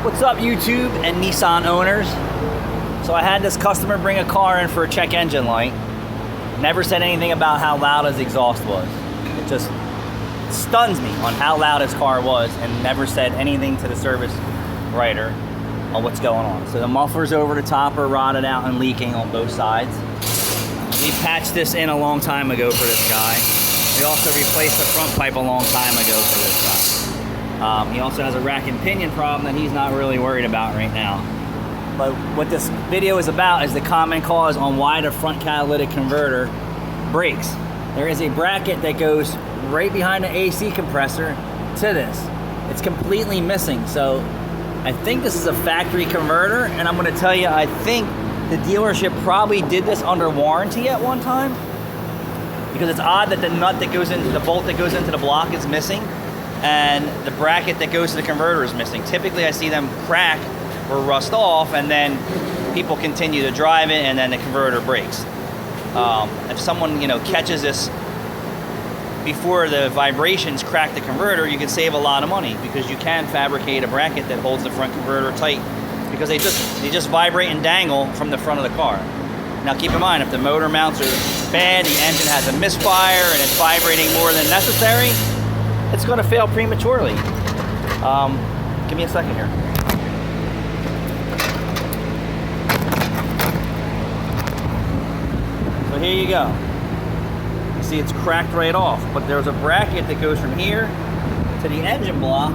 What's up, YouTube and Nissan owners? So I had this customer bring a car in for a check engine light. Never said anything about how loud his exhaust was. It just stuns me on how loud his car was, and never said anything to the service writer on what's going on. So the mufflers over the top are rotted out and leaking on both sides. We patched this in a long time ago for this guy. We also replaced the front pipe a long time ago for this guy. He also has a rack and pinion problem that he's not really worried about right now. But what this video is about is the common cause on why the front catalytic converter breaks. There is a bracket that goes right behind the AC compressor to this. It's completely missing. So I think this is a factory converter, and I'm going to tell you, I think the dealership probably did this under warranty at one time, because it's odd that the nut that goes into the bolt that goes into the block is missing, and the bracket that goes to the converter is missing. Typically I see them crack or rust off, and then people continue to drive it, and then the converter breaks. If someone catches this before the vibrations crack the converter, you can save a lot of money, because you can fabricate a bracket that holds the front converter tight, because they just vibrate and dangle from the front of the car. Now keep in mind, if the motor mounts are bad, the engine has a misfire, and it's vibrating more than necessary, it's going to fail prematurely. Give me a second here. So here you go. You see it's cracked right off, but there's a bracket that goes from here to the engine block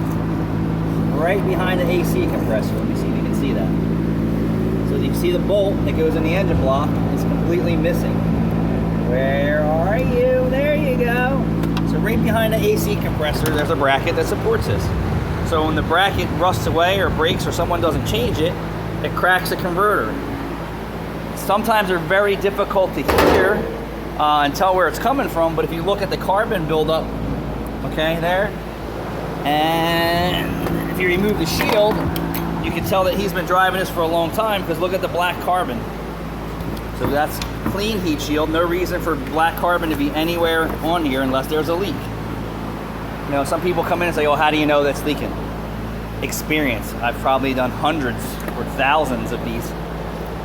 right behind the AC compressor. Let me see if you can see that. So you see the bolt that goes in the engine block is completely missing. Where are you? There you go. So right behind the AC compressor, there's a bracket that supports this. So when the bracket rusts away or breaks, or someone doesn't change it, it cracks the converter. Sometimes they're very difficult to hear and tell where it's coming from, but if you look at the carbon buildup, okay, there, and if you remove the shield, you can tell that he's been driving this for a long time, because look at the black carbon. So that's clean heat shield. No reason for black carbon to be anywhere on here unless there's a leak. Some people come in and say, oh, how do you know that's leaking? Experience. I've probably done hundreds or thousands of these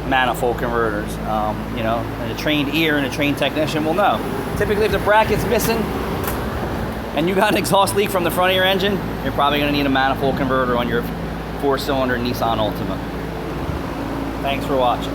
manifold converters. And a trained ear and a trained technician will know. Typically, if the bracket's missing and you got an exhaust leak from the front of your engine, you're probably going to need a manifold converter on your 4-cylinder Nissan Altima. Thanks for watching.